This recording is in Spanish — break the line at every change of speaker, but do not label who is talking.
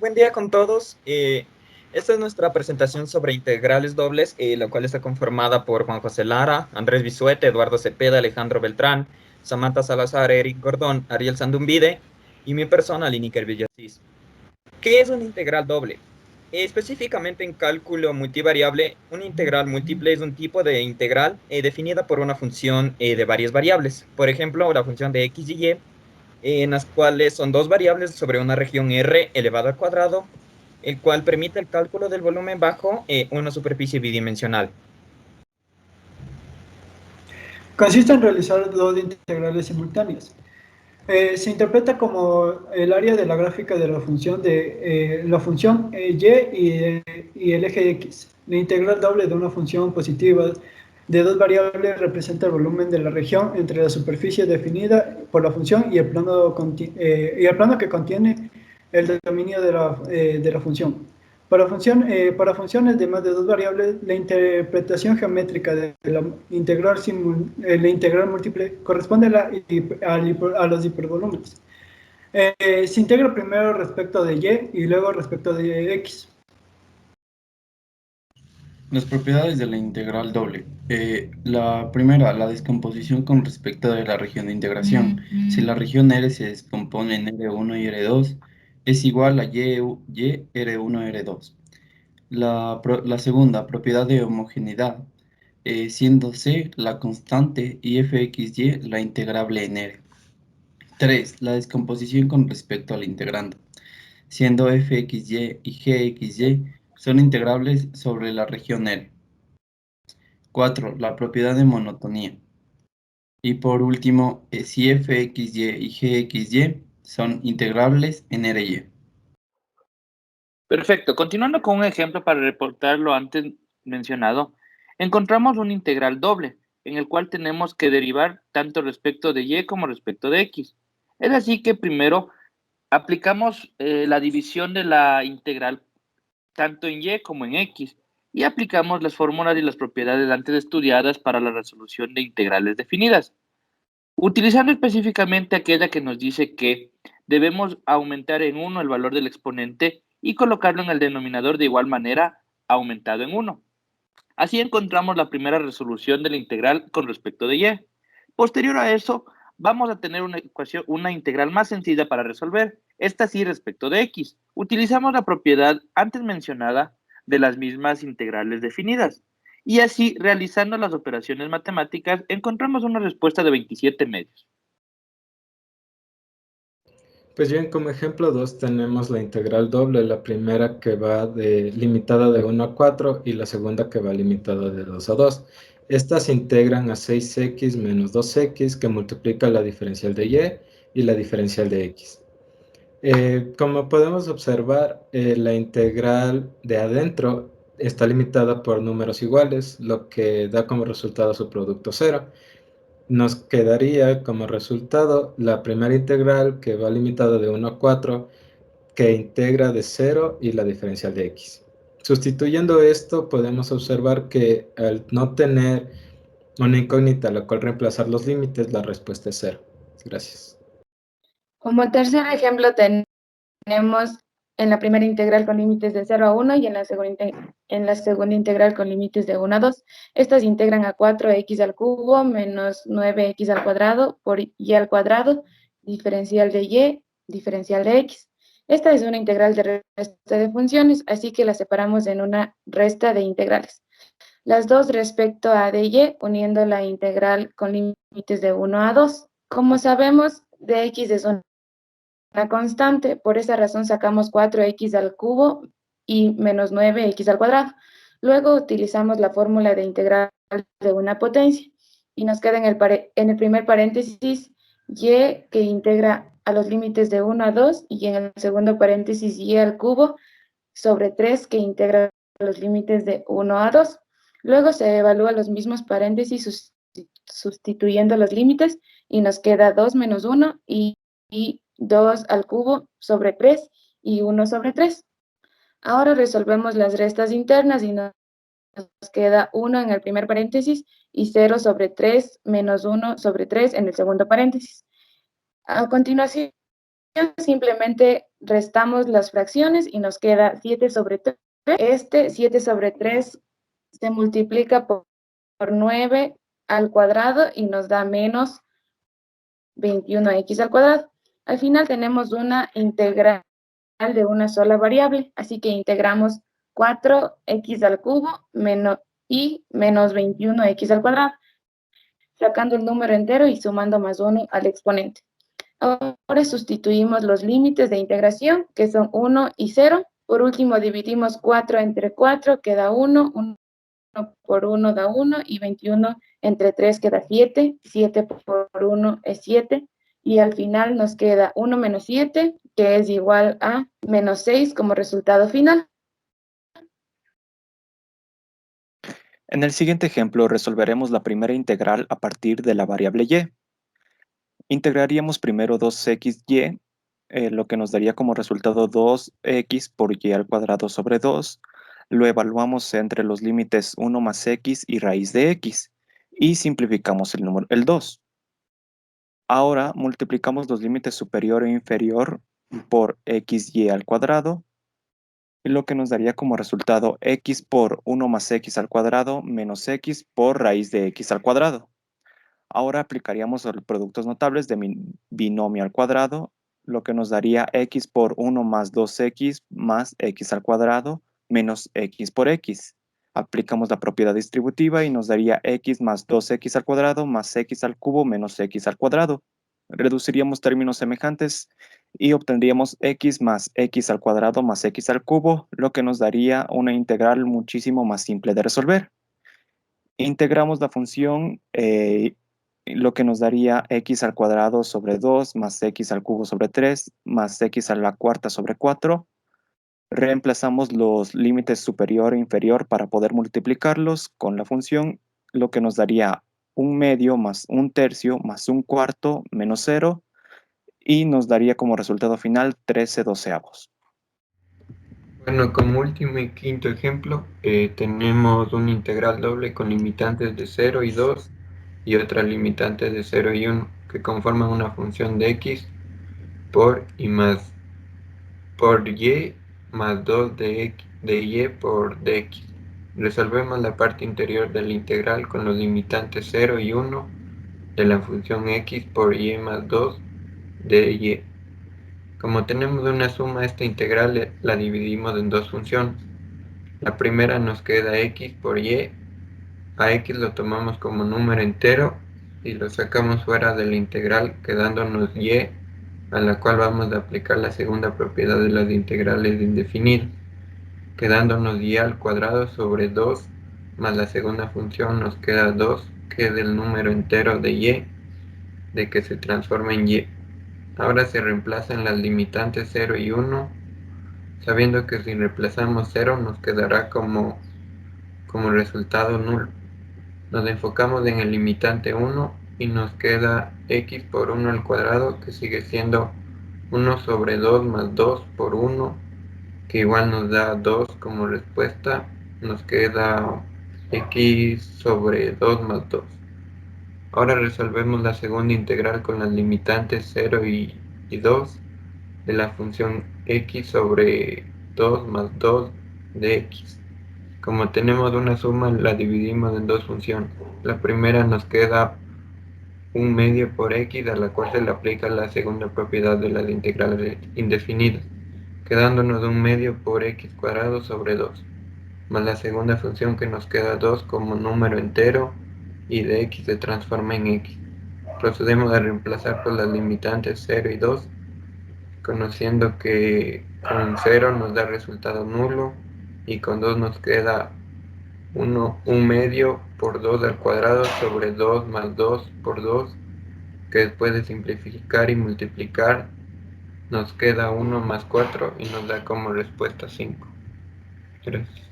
Buen día con todos. Esta es nuestra presentación sobre integrales dobles, la cual está conformada por Juan José Lara, Andrés Bisuete, Eduardo Cepeda, Alejandro Beltrán, Samantha Salazar, Eric Gordón, Ariel Sandumbide y mi persona, Liniker Villasís. ¿Qué es una integral doble? Específicamente en cálculo multivariable, una integral múltiple es un tipo de integral definida por una función de varias variables. Por ejemplo, la función de x y y, en las cuales son dos variables sobre una región R elevado al cuadrado, el cual permite el cálculo del volumen bajo una superficie bidimensional.
Consiste en realizar dos integrales simultáneas. Se interpreta como el área de la gráfica de la función y el eje x. La integral doble de una función positiva de dos variables representa el volumen de la región entre la superficie definida por la función y y el plano que contiene el dominio de la función. Para funciones de más de dos variables, la interpretación geométrica de la integral múltiple corresponde a los hipervolúmenes. Se integra primero respecto de y luego respecto de x.
Las propiedades de la integral doble. La primera, la descomposición con respecto de la región de integración. Si la región R se descompone en R1 y R2, es igual a y R1, R2. La segunda, propiedad de homogeneidad, siendo C la constante y fxy la integrable en R. 3. La descomposición con respecto al integrando, siendo fxy y gxy son integrables sobre la región R. 4. La propiedad de monotonía. Y por último, si fxy y gxy son integrables en RY.
Perfecto. Continuando con un ejemplo para reportar lo antes mencionado, encontramos un integral doble, en el cual tenemos que derivar tanto respecto de y como respecto de x. Es así que primero aplicamos la división de la integral tanto en y como en x y aplicamos las fórmulas y las propiedades antes estudiadas para la resolución de integrales definidas. Utilizando específicamente aquella que nos dice que debemos aumentar en 1 el valor del exponente y colocarlo en el denominador de igual manera aumentado en 1. Así encontramos la primera resolución de la integral con respecto de y. Posterior a eso, vamos a tener una ecuación, una integral más sencilla para resolver, esta sí respecto de x. Utilizamos la propiedad antes mencionada de las mismas integrales definidas. Y así, realizando las operaciones matemáticas, encontramos una respuesta de 27 medios.
Pues bien, como ejemplo 2 tenemos la integral doble, la primera que va limitada de 1 a 4 y la segunda que va limitada de 2 a 2. Estas se integran a 6x menos 2x que multiplica la diferencial de y la diferencial de x. Como podemos observar, la integral de adentro está limitada por números iguales, lo que da como resultado su producto cero. Nos quedaría como resultado la primera integral que va limitada de 1 a 4, que integra de 0 y la diferencial de x. Sustituyendo esto, podemos observar que al no tener una incógnita a la cual reemplazar los límites, la respuesta es 0. Gracias.
Como tercer ejemplo tenemos en la primera integral con límites de 0 a 1 y en la segunda integral con límites de 1 a 2. Estas integran a 4x al cubo menos 9x al cuadrado por y al cuadrado, diferencial de y, diferencial de x. Esta es una integral de resta de funciones, así que la separamos en una resta de integrales. Las dos respecto a de y, uniendo la integral con límites de 1 a 2. Como sabemos, dx es una constante, por esa razón sacamos 4x al cubo y menos 9x al cuadrado. Luego utilizamos la fórmula de integral de una potencia y nos queda en el primer paréntesis y que integra a los límites de 1 a 2 y en el segundo paréntesis y al cubo sobre 3 que integra a los límites de 1 a 2. Luego se evalúa los mismos paréntesis sustituyendo los límites y nos queda 2 menos 1 y 2 al cubo sobre 3 y 1 sobre 3. Ahora resolvemos las restas internas y nos queda 1 en el primer paréntesis y 0 sobre 3 menos 1 sobre 3 en el segundo paréntesis. A continuación, simplemente restamos las fracciones y nos queda 7 sobre 3. Este 7 sobre 3 se multiplica por 9 al cuadrado y nos da menos 21x al cuadrado. Al final tenemos una integral de una sola variable, así que integramos 4x al cubo menos 21x al cuadrado, sacando el número entero y sumando más 1 al exponente. Ahora sustituimos los límites de integración, que son 1 y 0. Por último, dividimos 4 entre 4, queda 1, 1 por 1 da 1, y 21 entre 3 queda 7, 7 por 1 es 7, y al final nos queda 1 menos 7, que es igual a menos 6 como resultado final.
En el siguiente ejemplo resolveremos la primera integral a partir de la variable y. Integraríamos primero 2xy, lo que nos daría como resultado 2x por y al cuadrado sobre 2. Lo evaluamos entre los límites 1 más x y raíz de x, y simplificamos el 2. Ahora multiplicamos los límites superior e inferior por xy al cuadrado, lo que nos daría como resultado x por 1 más x al cuadrado menos x por raíz de x al cuadrado. Ahora aplicaríamos los productos notables de binomio al cuadrado, lo que nos daría x por 1 más 2x más x al cuadrado menos x por x. Aplicamos la propiedad distributiva y nos daría x más 2x al cuadrado más x al cubo menos x al cuadrado. Reduciríamos términos semejantes y obtendríamos x más x al cuadrado más x al cubo, lo que nos daría una integral muchísimo más simple de resolver. Integramos la función, lo que nos daría x al cuadrado sobre 2 más x al cubo sobre 3 más x a la cuarta sobre 4. Reemplazamos los límites superior e inferior para poder multiplicarlos con la función, lo que nos daría 1/2 más 1/3 más 1/4 menos 0, y nos daría como resultado final 13/12.
Bueno, como último y quinto ejemplo, tenemos una integral doble con limitantes de 0 y 2 y otras limitantes de 0 y 1 que conforman una función de x por y más por y más 2 de y por dx. Resolvemos la parte interior de la integral con los limitantes 0 y 1 de la función x por y más 2 de y. Como tenemos una suma, esta integral la dividimos en dos funciones. La primera nos queda x por y. A x lo tomamos como número entero y lo sacamos fuera de la integral, quedándonos y, a la cual vamos a aplicar la segunda propiedad de las integrales indefinidas, quedándonos y al cuadrado sobre 2, más la segunda función nos queda 2, que es el número entero de y, de que se transforma en y. Ahora se reemplazan las limitantes 0 y 1, sabiendo que si reemplazamos 0 nos quedará como resultado nulo. Nos enfocamos en el limitante 1 y nos queda x por 1 al cuadrado, que sigue siendo 1 sobre 2 más 2 por 1, que igual nos da 2 como respuesta. Nos queda x sobre 2 más 2. Ahora resolvemos la segunda integral con las limitantes 0 y 2 de la función x sobre 2 más 2 de x. Como tenemos una suma, la dividimos en dos funciones. La primera nos queda 1/2 por x, a la cual se le aplica la segunda propiedad de las integrales indefinidas, quedándonos 1/2 por x cuadrado sobre 2, más la segunda función que nos queda 2 como número entero y de x se transforma en x. Procedemos a reemplazar por las limitantes 0 y 2, conociendo que con 0 nos da resultado nulo y con 2 nos queda 1/2 por 2 al cuadrado sobre 2 más 2 por 2, que después de simplificar y multiplicar nos queda 1 más 4 y nos da como respuesta 5. Gracias.